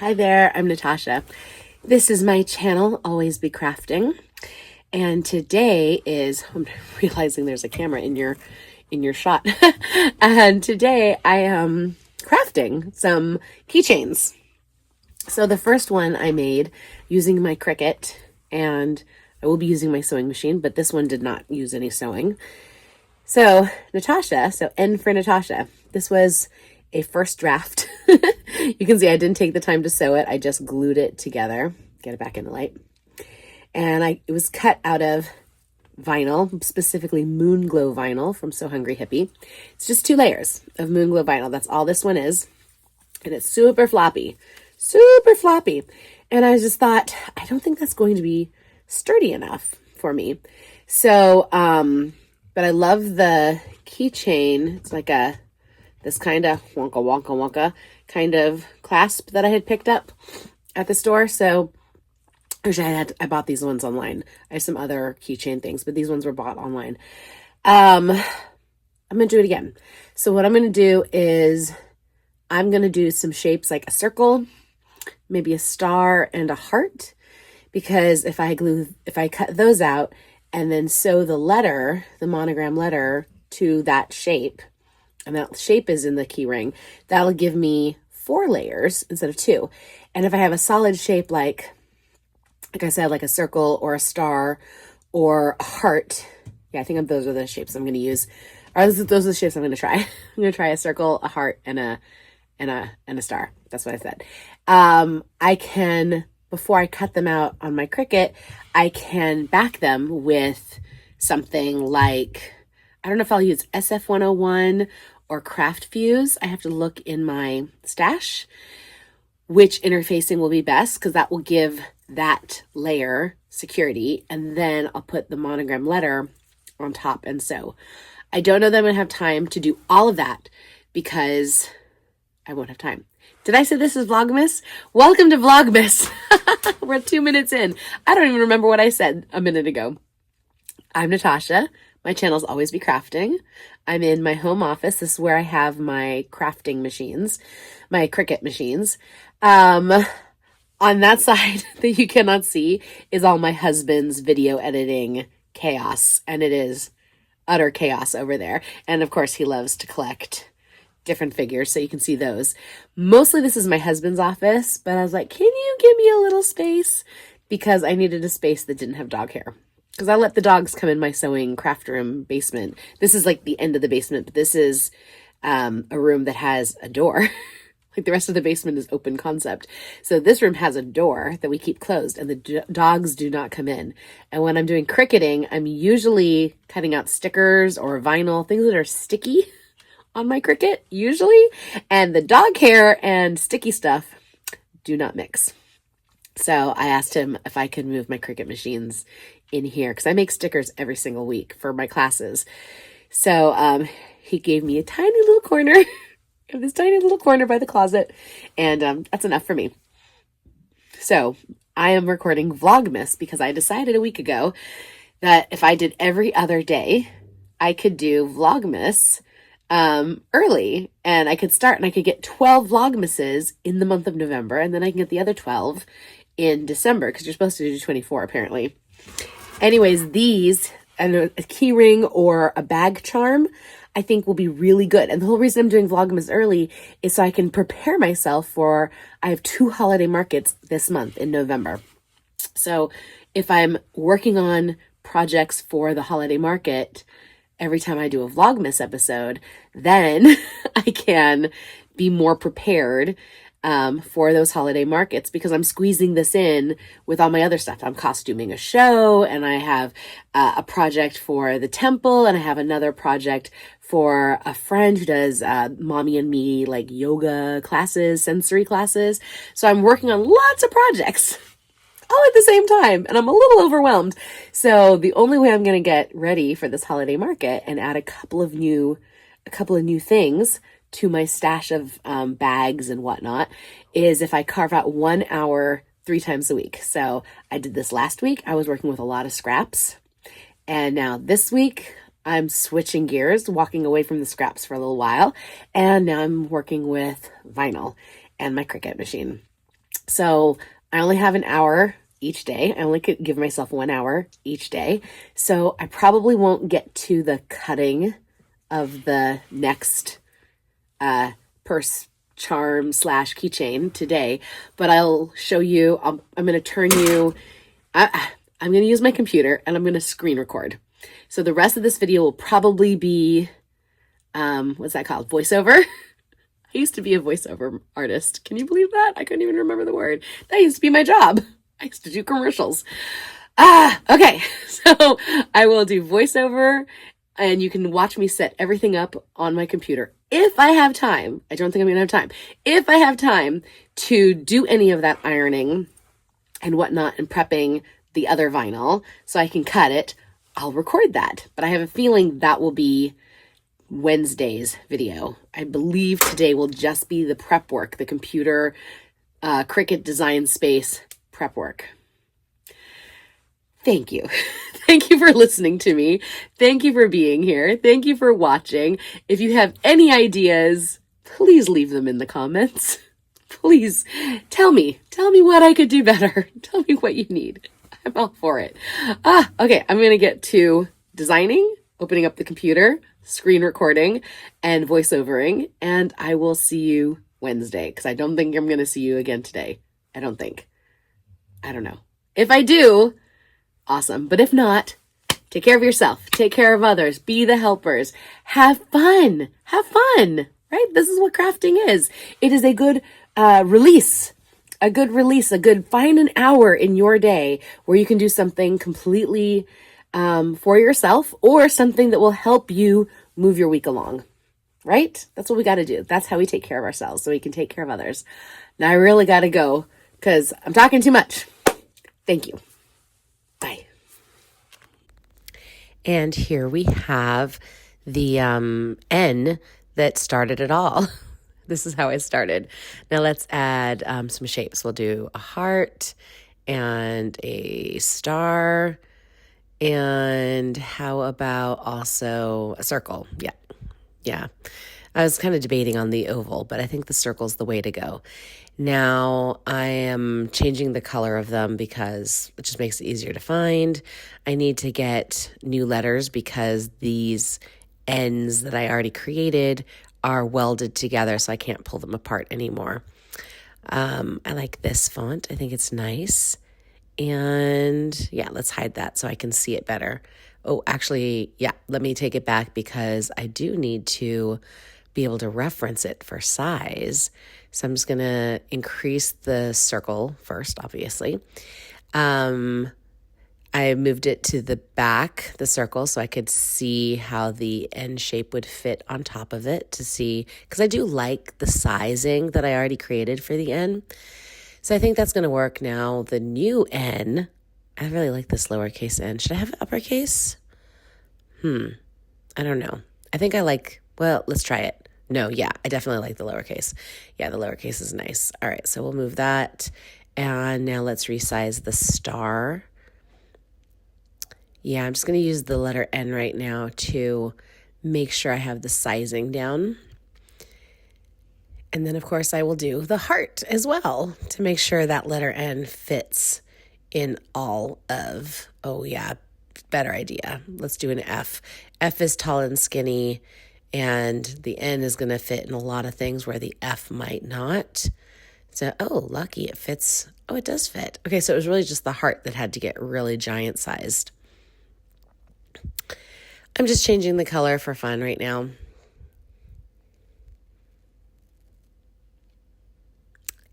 Hi there, I'm Natasha. This is my channel, Always Be Crafting. And today is, I'm realizing there's a camera in your shot. And today I am crafting some keychains. So the first one I made using my Cricut, and I will be using my sewing machine, but this one did not use any sewing. So Natasha, so N for Natasha, this was a first draft. You can see I didn't take the time to sew it. I just glued it together. Get it back in the light. And it was cut out of vinyl, specifically Moon Glow vinyl from So Hungry Hippie. It's just 2 layers of Moon Glow vinyl. That's all this one is. And it's super floppy, super floppy. And I just thought, I don't think that's going to be sturdy enough for me. So, but I love the keychain. It's like this kind of wonka kind of clasp that I had picked up at the store. So actually I bought these ones online. I have some other keychain things, but these ones were bought online. I'm gonna do it again. So what I'm gonna do is I'm gonna do some shapes like a circle, maybe a star and a heart, because if I cut those out and then sew the letter, the monogram letter, to that shape, and that shape is in the key ring, that'll give me 4 layers instead of 2. And if I have a solid shape like I said, like a circle or a star or a heart, yeah, I think those are the shapes I'm going to use. Or those are the shapes I'm going to try. I'm going to try a circle, a heart, and a star. That's what I said. I can, before I cut them out on my Cricut, I can back them with something like, I don't know if I'll use SF101 or Craft Fuse. I have to look in my stash which interfacing will be best, because that will give that layer security, and then I'll put the monogram letter on top and sew. I don't know that I'm going to have time to do all of that because I won't have time. Did I say this is Vlogmas? Welcome to Vlogmas. We're 2 minutes in. I don't even remember what I said a minute ago. I'm Natasha. My channel's Always Be Crafting. I'm in my home office. This is where I have my crafting machines, my Cricut machines. On that side that you cannot see is all my husband's video editing chaos, and it is utter chaos over there. And of course, he loves to collect different figures, so you can see those. Mostly this is my husband's office, but I was like, can you give me a little space? Because I needed a space that didn't have dog hair. Because I let the dogs come in my sewing craft room basement. This is like the end of the basement, but this is a room that has a door. Like the rest of the basement is open concept. So this room has a door that we keep closed, and the dogs do not come in. And when I'm doing cricketing, I'm usually cutting out stickers or vinyl, things that are sticky on my Cricut, usually. And the dog hair and sticky stuff do not mix. So I asked him if I could move my Cricut machines in here, because I make stickers every single week for my classes. So he gave me a tiny little corner, this tiny little corner by the closet, and that's enough for me. So I am recording Vlogmas because I decided a week ago that if I did every other day, I could do Vlogmas early, and I could start and I could get 12 Vlogmases in the month of November, and then I can get the other 12 in December, because you're supposed to do 24 apparently. Anyways, these, and a key ring or a bag charm, I think will be really good. And the whole reason I'm doing Vlogmas early is so I can prepare myself for, I have 2 holiday markets this month in November. So if I'm working on projects for the holiday market, every time I do a Vlogmas episode, then I can be more prepared for those holiday markets, because I'm squeezing this in with all my other stuff. I'm costuming a show, and I have a project for the temple, and I have another project for a friend who does mommy and me like yoga classes, sensory classes. So I'm working on lots of projects all at the same time, and I'm a little overwhelmed. So the only way I'm going to get ready for this holiday market and add a couple of new things to my stash of bags and whatnot is if I carve out 1 hour 3 times a week. So I did this last week. I was working with a lot of scraps, and now this week I'm switching gears, walking away from the scraps for a little while, and now I'm working with vinyl and my Cricut machine. So I only have an hour each day. I only could give myself 1 hour each day. So I probably won't get to the cutting of the next purse charm / keychain today, but I'll show you. I'm going to turn you, I'm going to use my computer and I'm going to screen record. So the rest of this video will probably be, what's that called? Voiceover. I used to be a voiceover artist. Can you believe that? I couldn't even remember the word. That used to be my job. I used to do commercials. Okay. So I will do voiceover and you can watch me set everything up on my computer. If I have time, I don't think I'm going to have time. If I have time to do any of that ironing and whatnot and prepping the other vinyl so I can cut it, I'll record that. But I have a feeling that will be Wednesday's video. I believe today will just be the prep work, the computer, Cricut design space prep work. Thank you. Thank you for listening to me. Thank you for being here. Thank you for watching. If you have any ideas, please leave them in the comments. Please tell me what I could do better. Tell me what you need. I'm all for it. Okay. I'm going to get to designing, opening up the computer, screen recording, and voiceovering. And I will see you Wednesday because I don't think I'm going to see you again today. I don't think. I don't know. If I do, awesome. But if not, take care of yourself. Take care of others. Be the helpers. Have fun. Have fun. Right? This is what crafting is. It is a good release. A good release. Find an hour in your day where you can do something completely for yourself or something that will help you move your week along. Right? That's what we got to do. That's how we take care of ourselves so we can take care of others. Now I really got to go because I'm talking too much. Thank you. Bye. And here we have the N that started it all. This is how I started. Now let's add some shapes. We'll do a heart and a star. And how about also a circle? Yeah. I was kind of debating on the oval, but I think the circle's the way to go. Now I am changing the color of them because it just makes it easier to find. I need to get new letters because these N's that I already created are welded together, so I can't pull them apart anymore. I like this font. I think it's nice. And yeah, let's hide that so I can see it better. Oh, actually, yeah, let me take it back because I do need to be able to reference it for size. So I'm just going to increase the circle first, obviously. I moved it to the back, the circle, so I could see how the N shape would fit on top of it to see, because I do like the sizing that I already created for the N. So I think that's going to work now. The new N, I really like this lowercase n. Should I have uppercase? I don't know. I think I like, well, let's try it. No, yeah, I definitely like the lowercase. Yeah, the lowercase is nice. All right, so we'll move that. And now let's resize the star. Yeah, I'm just going to use the letter N right now to make sure I have the sizing down. And then, of course, I will do the heart as well to make sure that letter N fits in all of, oh yeah, better idea. Let's do an F. F is tall and skinny, and the N is going to fit in a lot of things where the F might not. So, oh, lucky, it fits. Oh, it does fit. Okay, so it was really just the heart that had to get really giant sized. I'm just changing the color for fun right now.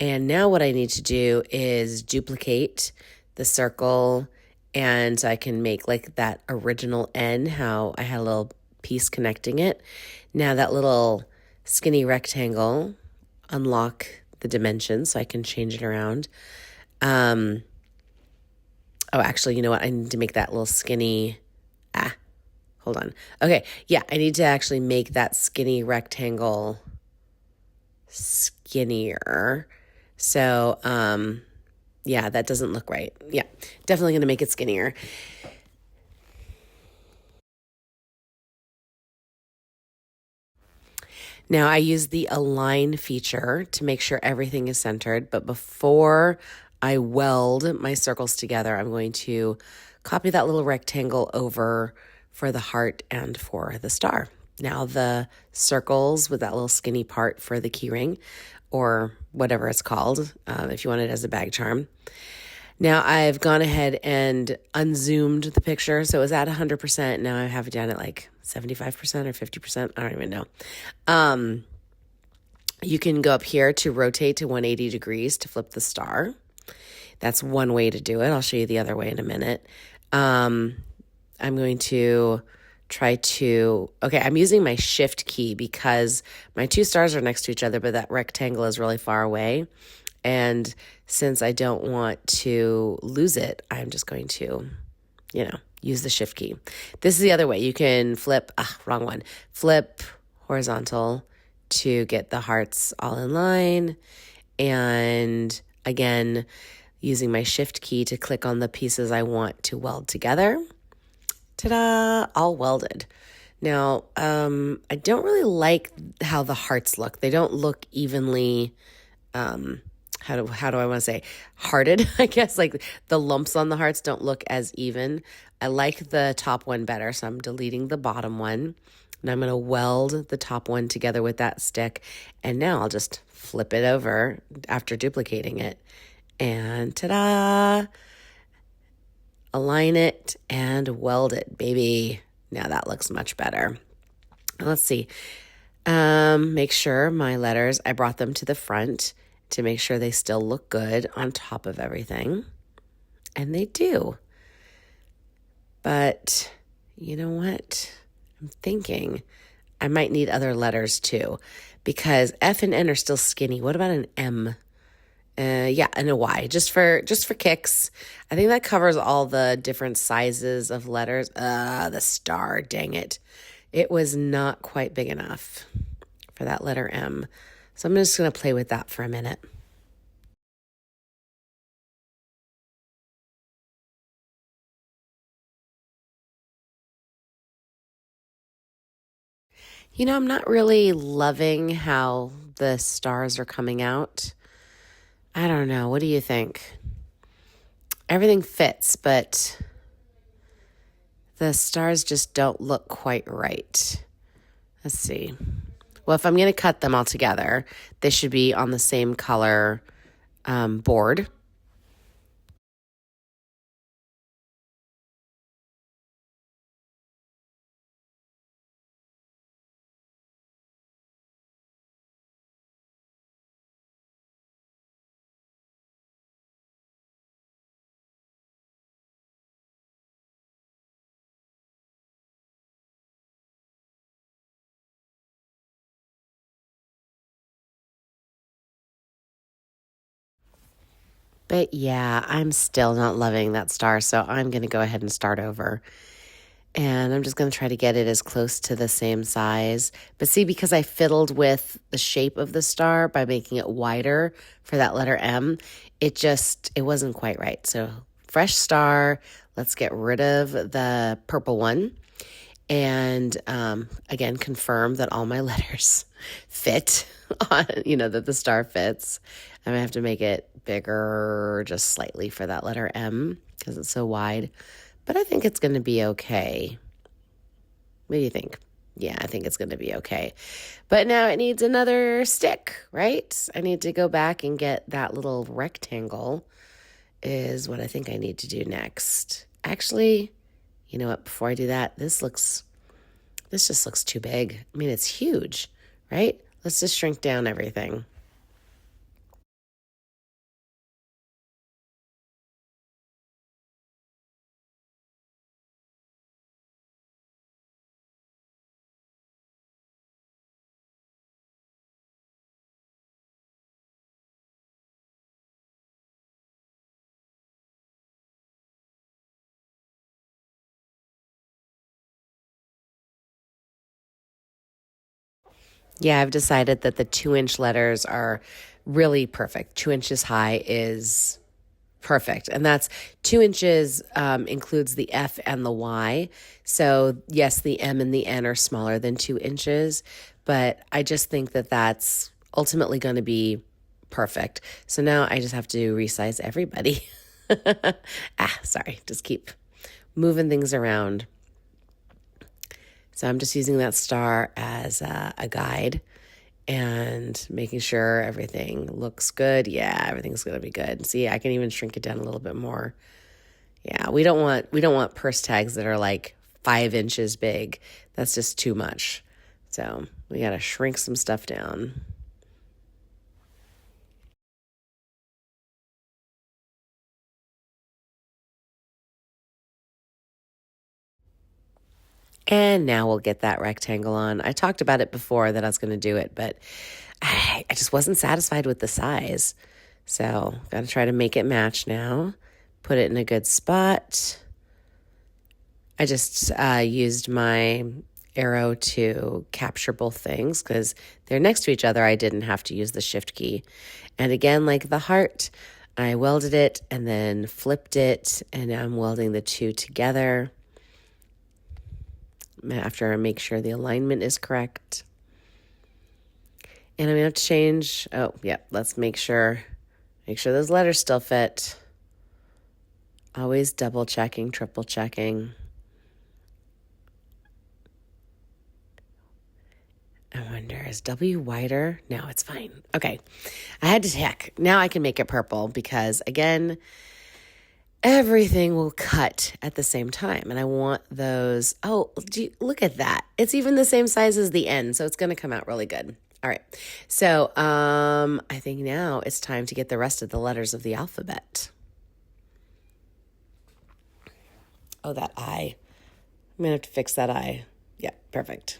And now what I need to do is duplicate the circle, and so I can make like that original N, how I had a little piece connecting it. Now that little skinny rectangle, unlock the dimensions so I can change it around. Oh, actually, you know what? I need to make that little skinny, hold on. Okay, yeah, I need to actually make that skinny rectangle skinnier. So, yeah, that doesn't look right. Yeah, definitely going to make it skinnier. Now I use the align feature to make sure everything is centered, but before I weld my circles together, I'm going to copy that little rectangle over for the heart and for the star. Now the circles with that little skinny part for the key ring, or whatever it's called, if you want it as a bag charm. Now I've gone ahead and unzoomed the picture, so it was at 100%. Now I have it down at like 75% or 50%. I don't even know. You can go up here to rotate to 180 degrees to flip the star. That's one way to do it. I'll show you the other way in a minute. I'm going to try to, okay, I'm using my shift key because my two stars are next to each other, but that rectangle is really far away. And since I don't want to lose it, I'm just going to, use the shift key. This is the other way. You can flip, wrong one, flip horizontal to get the hearts all in line. And again, using my shift key to click on the pieces I want to weld together. Ta-da, all welded. Now, I don't really like how the hearts look. They don't look evenly, how do I want to say, hearted, I guess. Like the lumps on the hearts don't look as even. I like the top one better, so I'm deleting the bottom one. And I'm going to weld the top one together with that stick. And now I'll just flip it over after duplicating it. And ta-da! Align it and weld it, baby. Now that looks much better. Let's see. Make sure my letters, I brought them to the front to make sure they still look good on top of everything. And they do. But you know what? I'm thinking I might need other letters too, because F and N are still skinny. What about an M? Yeah, and a Y, just for kicks. I think that covers all the different sizes of letters. The star, dang it. It was not quite big enough for that letter M. So I'm just going to play with that for a minute. I'm not really loving how the stars are coming out. I don't know. What do you think? Everything fits, but the stars just don't look quite right. Let's see. Well, if I'm going to cut them all together, they should be on the same color board. But yeah, I'm still not loving that star, so I'm going to go ahead and start over. And I'm just going to try to get it as close to the same size. But see, because I fiddled with the shape of the star by making it wider for that letter M, it wasn't quite right. So fresh star, let's get rid of the purple one. And again, confirm that all my letters fit on, that the star fits. I'm going to have to make it bigger just slightly for that letter M because it's so wide. But I think it's going to be okay. What do you think? Yeah, I think it's going to be okay. But now it needs another stick, right? I need to go back and get that little rectangle is what I think I need to do next. Actually, you know what? Before I do that, this just looks too big. I mean, it's huge, right? Let's just shrink down everything. Yeah, I've decided that the 2-inch letters are really perfect. 2 inches high is Perfect. And that's 2 inches includes the F and the Y. So yes, the M and the N are smaller than 2 inches, but I just think that that's ultimately going to be perfect. So now I just have to resize everybody. Sorry, just keep moving things around. So I'm just using that star as a guide and making sure everything looks good. Yeah, everything's going to be good. See, I can even shrink it down a little bit more. Yeah, we don't want purse tags that are like 5 inches big. That's just too much. So we got to shrink some stuff down. And now we'll get that rectangle on. I talked about it before that I was going to do it, but I just wasn't satisfied with the size. So got to try to make it match now. Put it in a good spot. I just used my arrow to capture both things because they're next to each other. I didn't have to use the shift key. And again, like the heart, I welded it and then flipped it, and now I'm welding the two together after I make sure the alignment is correct. And I'm gonna have to change, let's make sure those letters still fit. Always double checking, triple checking. I wonder, is W wider? No, it's fine. Okay, I had to check. Now I can make it purple because, again, everything will cut at the same time. And I want those, look at that. It's even the same size as the end, so it's going to come out really good. All right, so I think now it's time to get the rest of the letters of the alphabet. Oh, that I. I'm going to have to fix that I. Yeah, perfect.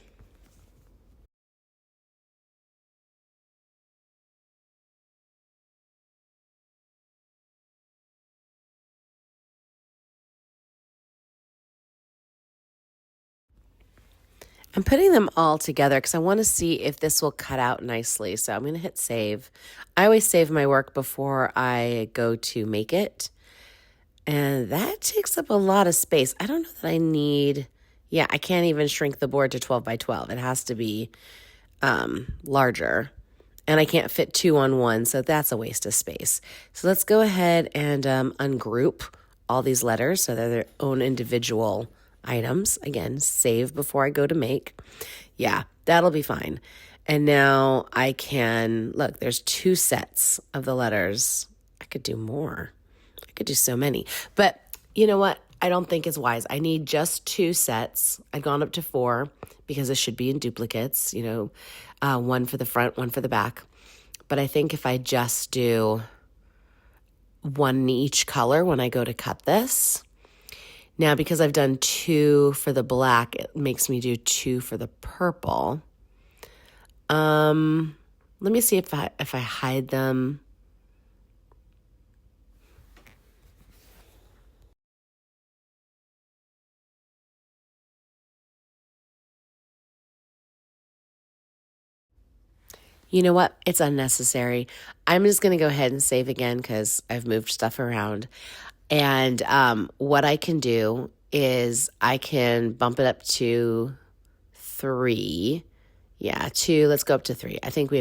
I'm putting them all together because I want to see if this will cut out nicely. So I'm going to hit save. I always save my work before I go to make it. And that takes up a lot of space. I don't know that I need, I can't even shrink the board to 12 by 12. It has to be larger. And I can't fit 2 on 1, so that's a waste of space. So let's go ahead and ungroup all these letters so they're their own individual items. Again, save before I go to make. Yeah, that'll be fine. And now I can, look, there's 2 sets of the letters. I could do more. I could do so many. But you know what? I don't think it's wise. I need just 2 sets. I've gone up to 4 because it should be in duplicates, one for the front, one for the back. But I think if I just do one in each color when I go to cut this. Now, because I've done 2 for the black, it makes me do 2 for the purple. Let me see if I hide them. You know what? It's unnecessary. I'm just going to go ahead and save again because I've moved stuff around. And what I can do is I can bump it up to 3. Yeah, 2. Let's go up to 3. I think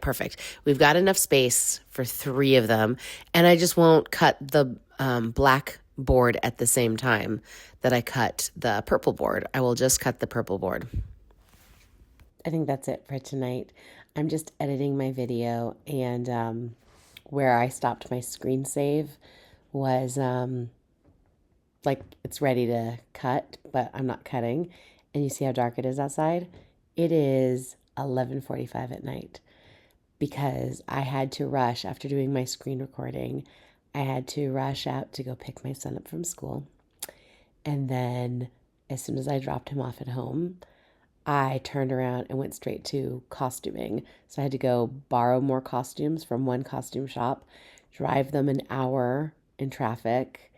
perfect. We've got enough space for 3 of them. And I just won't cut the black board at the same time that I cut the purple board. I will just cut the purple board. I think that's it for tonight. I'm just editing my video, and where I stopped my screen save was like it's ready to cut, but I'm not cutting. And you see how dark it is outside? It is 11:45 at night because I had to rush after doing my screen recording. I had to rush out to go pick my son up from school. And then as soon as I dropped him off at home, I turned around and went straight to costuming. So I had to go borrow more costumes from one costume shop, drive them an hour in traffic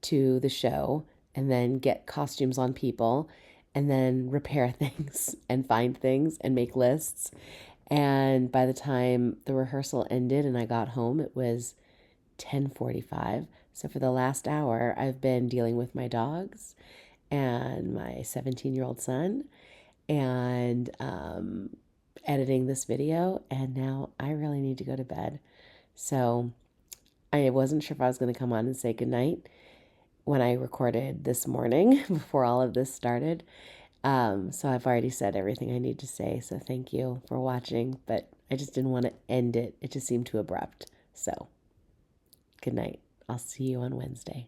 to the show, and then get costumes on people, and then repair things and find things and make lists. And by the time the rehearsal ended and I got home, it was 10:45. So for the last hour, I've been dealing with my dogs and my 17-year-old son and editing this video. And now I really need to go to bed. So I wasn't sure if I was going to come on and say goodnight when I recorded this morning before all of this started. So I've already said everything I need to say. So thank you for watching, but I just didn't want to end it. It just seemed too abrupt. So good night. I'll see you on Wednesday.